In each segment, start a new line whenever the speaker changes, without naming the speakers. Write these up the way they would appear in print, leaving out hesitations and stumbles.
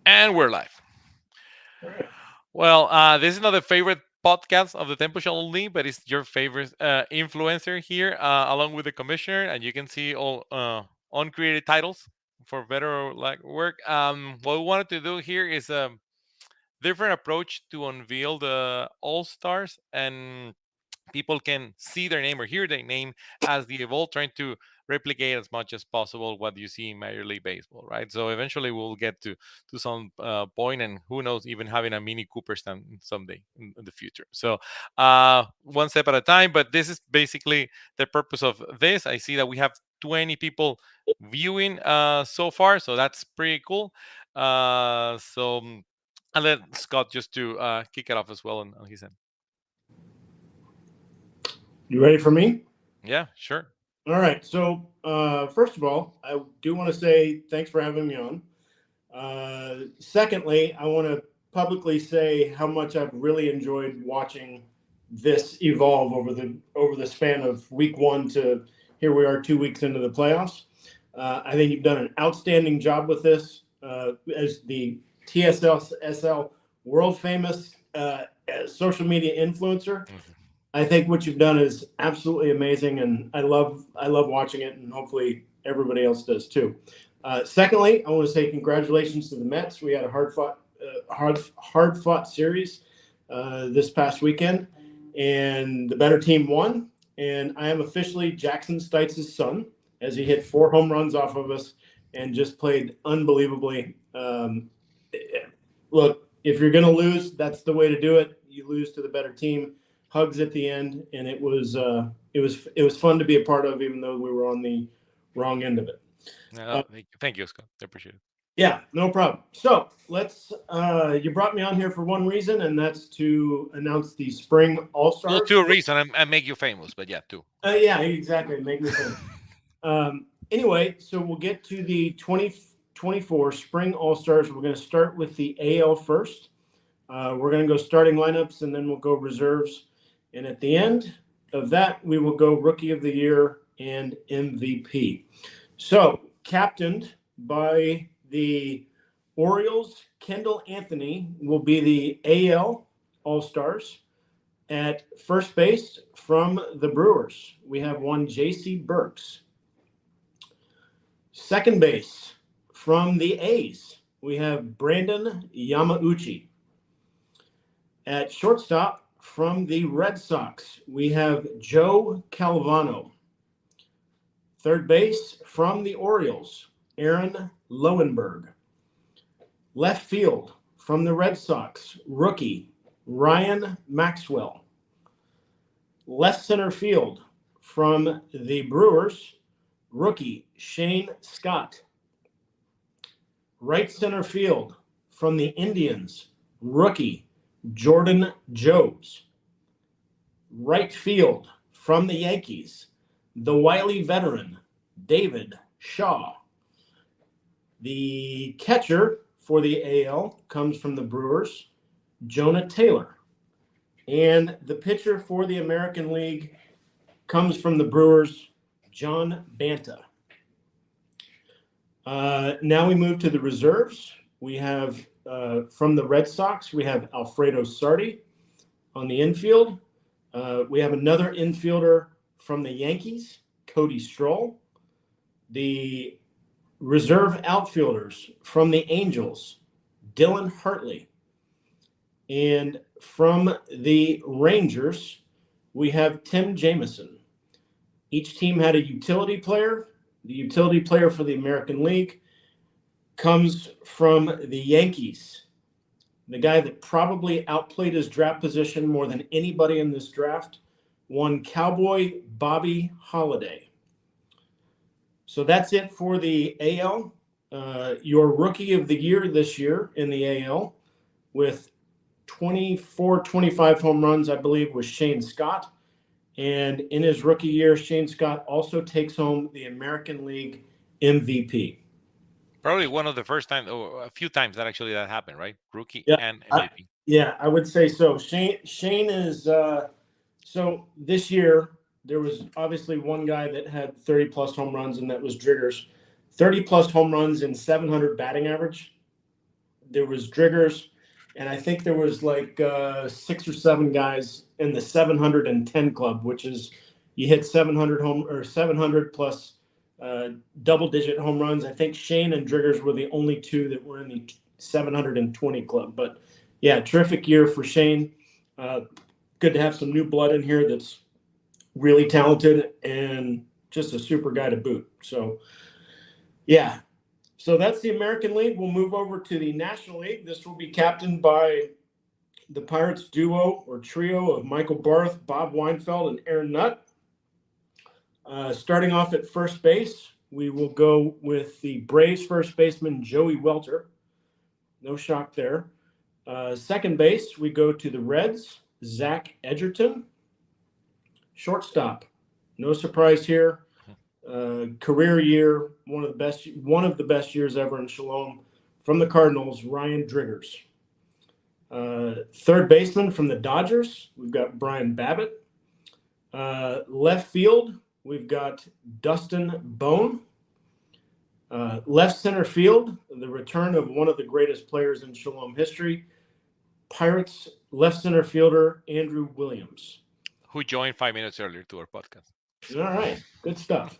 And we're live.
All right.
Well, this is not a favorite podcast of the Tempo Show only, but it's your favorite influencer here, along with the commissioner, and you can see all uncreated titles for better or like work. What we wanted to do here is a different approach to unveil the All Stars, and people can see their name or hear their name as they evolve, trying to replicate as much as possible what you see in Major League Baseball, right? So eventually we'll get to some point, and who knows, even having a mini Cooperstown someday in the future. So one step at a time. But this is basically the purpose of this. I see that we have 20 people viewing so far, so that's pretty cool. I'll let Scott just to kick it off as well on his end.
You ready for me?
Yeah, sure.
All right. So, first of all, I do want to say thanks for having me on. Secondly, I want to publicly say how much I've really enjoyed watching this evolve over the span of week one to here we are 2 weeks into the playoffs. I think you've done an outstanding job with this as the TSSL world famous social media influencer.
Mhm.
I think what you've done is absolutely amazing, and I love watching it, and hopefully everybody else does too. Secondly, I want to say congratulations to the Mets. We had a hard fought series this past weekend, and the better team won. And I am officially Jackson Stites' son, as he hit 4 home runs off of us and just played unbelievably. Look, if you're going to lose, that's the way to do it. You lose to the better team. Hugs at the end, and it was fun to be a part of, even though we were on the wrong end of it. Uh,
Thank you, Scott. I appreciate it.
yeah, no problem. So let's. You brought me on here for one reason, and that's to announce the spring All
Well,
Stars.
two reason I make you famous, but yeah, two.
Yeah, exactly. Make me famous. Anyway, so we'll get to the 2024 spring All Stars. We're going to start with the AL first. We're going to go starting lineups, and then we'll go reserves. And at the end of that, we will go Rookie of the Year and MVP. So, captained by the Orioles, Kendall Anthony will be the AL All Stars. At first base from the Brewers, we have one J.C. Burks. Second base from the A's, we have Brandon Yamauchi. At shortstop from the Red Sox, we have Joe Calvano. Third base from the Orioles, Aaron Lowenberg. Left field from the Red Sox, rookie Ryan Maxwell. Left center field from the Brewers, rookie Shane Scott. Right center field from the Indians, rookie Jordan Jobs. Right field from the Yankees, the wily veteran David Shaw. The catcher for the AL comes from the Brewers, Jonah Taylor. And the pitcher for the American League comes from the Brewers, John Banta. Now we move to the reserves. We have from the Red Sox, we have Alfredo Sardi on the infield. We have another infielder from the Yankees, Cody Stroll. The reserve outfielders from the Angels, Dylan Hartley. And from the Rangers, we have Tim Jameson. Each team had a utility player. The utility player for the American League comes from the Yankees. The guy that probably outplayed his draft position more than anybody in this draft, one Cowboy Bobby Holiday. So that's it for the AL. Your rookie of the year this year in the AL with 24, 25 home runs, I believe, was Shane Scott. And in his rookie year, Shane Scott also takes home the American League MVP.
Probably one of the first time, or a few times that actually that happened, right? Rookie
Yeah,
and
I,
MVP.
yeah, I would say so. Shane is so this year there was obviously one guy that had 30 plus home runs, and that was Driggers. 30 plus home runs and 700 batting average. there was Driggers, and I think there was like 6 or 7 guys in the 710 club, which is you hit 700 home or 700 plus uh, double digit home runs. I think Shane and Driggers were the only two that were in the 720 club. But yeah, terrific year for Shane. Uh, Good to have some new blood in here that's really talented and just a super guy to boot. So yeah, so that's the American League. We'll move over to the National League. This will be captained by the Pirates duo or trio of Michael Barth, Bob Weinfeld, and Aaron Nutt. Starting off at first base, we will go with the Braves first baseman Joey Welter. No shock there. Second base, we go to the Reds, Zach Edgerton. Shortstop, no surprise here. Career year, one of the best years ever in Shalom. From the Cardinals, Ryan Driggers. Third baseman from the Dodgers, we've got Brian Babbitt. Left field, we've got Dustin Bone. Left center field, the return of one of the greatest players in Shalom history, Pirates left center fielder Andrew Williams.
Who joined 5 minutes earlier to our podcast.
All right, good stuff.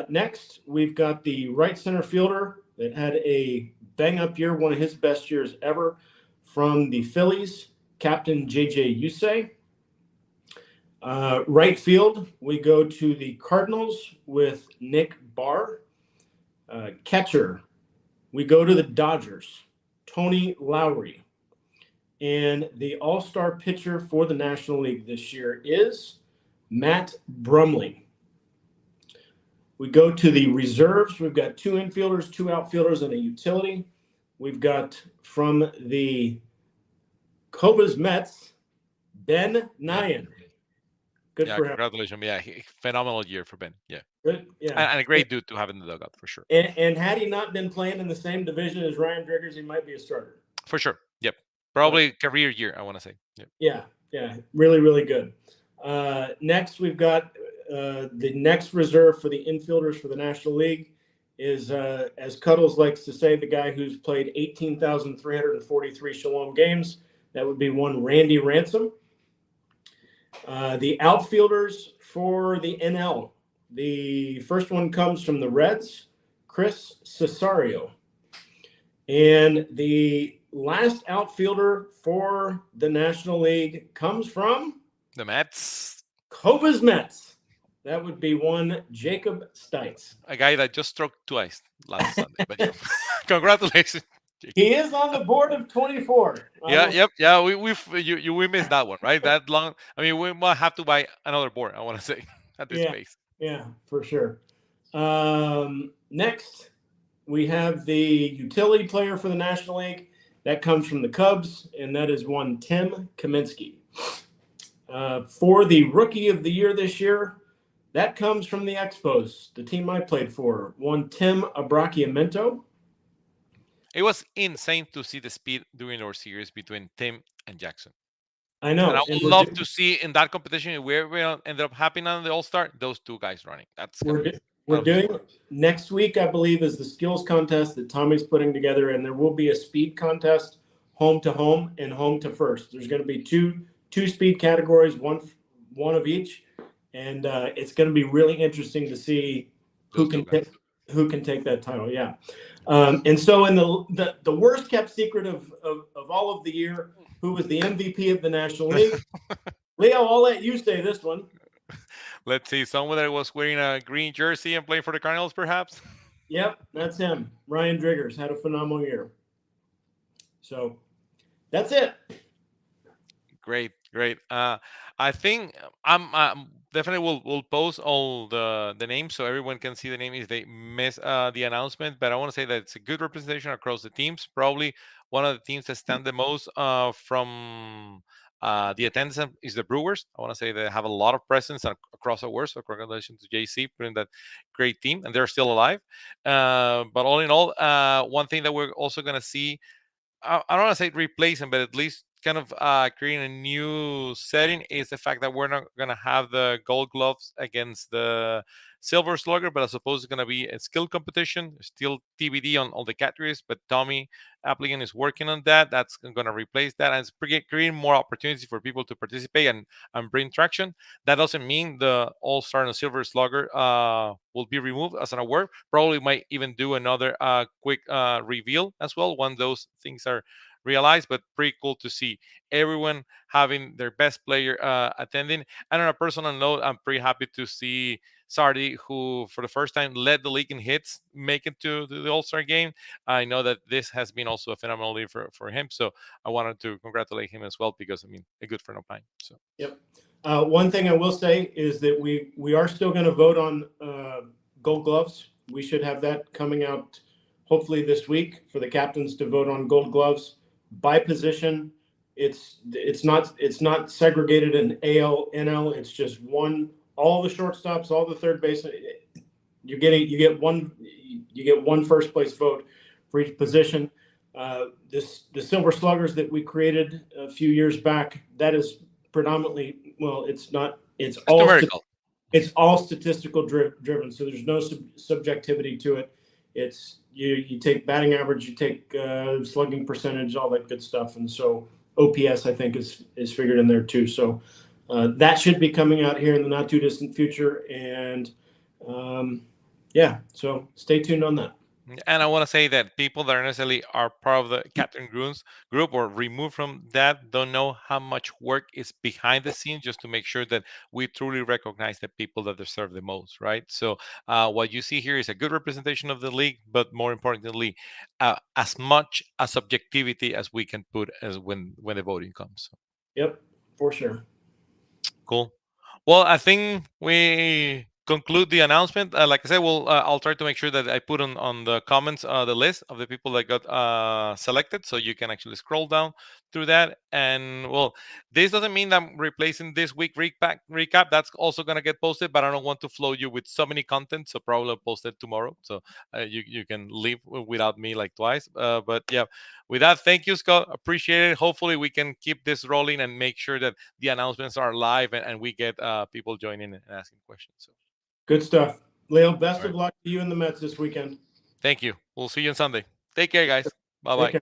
Next, we've got the right center fielder that had a bang up year, one of his best years ever, from the Phillies, Captain JJ Yusei. Right field, we go to the Cardinals with Nick Barr. Catcher, we go to the Dodgers, Tony Lowry. And the all-star pitcher for the National League this year is Matt Brumley. We go to the reserves. We've got 2 infielders, 2 outfielders, and a utility. We've got from the Cobas Mets, Ben Nyan. Good
Yeah,
for him.
congratulations. Yeah, phenomenal year for Ben. Yeah,
Good, yeah.
and a great dude to have in the dugout for sure.
And had he not been playing in the same division as Ryan Driggers, he might be a starter.
For sure. Yep.
But
Probably career year, I want to say. Yep.
yeah, really, really good. Next, we've got the next reserve for the infielders for the National League is, as Cuddles likes to say, the guy who's played 18,343 Shalom games. That would be one Randy Ransom. The outfielders for the NL. The first one comes from the Reds, Chris Cesario. And the last outfielder for the National League comes from
The Mets,
Cobas Mets. That would be one Jacob Stites.
a guy that just struck twice last Sunday. But yeah, congratulations.
He is on the board of 24.
Yeah, yep, yeah. We missed that one, right? That long. I mean, we might have to buy another board. I want to say at this
Yeah,
pace.
yeah, for sure. Next, we have the utility player for the National League. That comes from the Cubs, and that is one Tim Kaminsky. For the Rookie of the Year this year, that comes from the Expos, the team I played for, one Tim Abrachiamento.
It was insane to see the speed during our series between Tim and Jackson.
I
And I
know, and
would love to see in that competition if we ended up happening on the All Star, those 2 guys running. That's gonna be
we're
that'll be
doing
fun.
next week, I believe, is the skills contest that Tommy's putting together, and there will be a speed contest, home to home and home to first. There's going to be two speed categories, one of each, and it's going to be really interesting to see who
Those two
can
guys.
take that title. Yeah, and so in the worst kept secret of all of the year, who was the MVP of the National League? Leo, I'll let you say this one.
Let's see, someone that was wearing a green jersey and playing for the Cardinals, perhaps.
Yep, that's him. Ryan Driggers had a phenomenal year. So that's it.
Great, great. I think I'm definitely will post all the names so everyone can see the name if they miss the announcement. But I want to say that it's a good representation across the teams. Probably one of the teams that stand the most from the attendance is the Brewers. I want to say they have a lot of presence across the world. So congratulations to JC putting that great team, and they're still alive. But all in all, one thing that we're also gonna see, I don't want to say replacing, but at least kind of creating a new setting is the fact that we're not going to have the gold gloves against the Silver Slugger, but I suppose it's going to be a skill competition. Still TBD on all the categories, but Tommy Applicant is working on that. That's going to replace that, and it's creating more opportunities for people to participate and bring traction. That doesn't mean the All Star and Silver Slugger will be removed as an award. Probably might even do another quick reveal as well when those things are realized. But pretty cool to see everyone having their best player attending. And on a personal note, I'm pretty happy to see Sardi, who for the first time led the league in hits, make it to the All Star game. I know that this has been also a phenomenal year for him. So I wanted to congratulate him as well because, I mean, a good friend of mine. So.
Yep. One thing I will say is that we are still going to vote on Gold Gloves. We should have that coming out hopefully this week for the captains to vote on Gold Gloves by position. It's not segregated in AL NL. It's just one. All the shortstops, all the third basemen. You get one first place vote for each position. The Silver Sluggers that we created a few years back, that is predominantly, well, it's not,
It's numerical.
it's all statistical driven. So there's no subjectivity to it. It's you take batting average, you take slugging percentage, all that good stuff. And so OPS, I think, is figured in there too. So that should be coming out here in the not too distant future. And yeah, so stay tuned on that.
And I want to say that people that are necessarily are part of the Captain Groons group or removed from that don't know how much work is behind the scenes just to make sure that we truly recognize the people that deserve the most, right? So what you see here is a good representation of the league, but more importantly, as much as subjectivity as we can put as when the voting comes. So.
Yep, for sure.
Cool. Well, I think we conclude the announcement. Like I said, I'll try to make sure that I put on the comments the list of the people that got selected, so you can actually scroll down through that. And well, this doesn't mean that I'm replacing this week recap. That's also gonna get posted, but I don't want to flow you with so many content, so probably I'll post it tomorrow. So you can leave without me like twice. But yeah, with that, thank you, Scott. Appreciate it. Hopefully, we can keep this rolling and make sure that the announcements are live and we get people joining and asking questions. So,
Good stuff. Leo, best
all
of
right.
luck to you and the Mets this weekend.
Thank you. We'll see you on Sunday. Take care, guys. Bye
Take
bye.
care.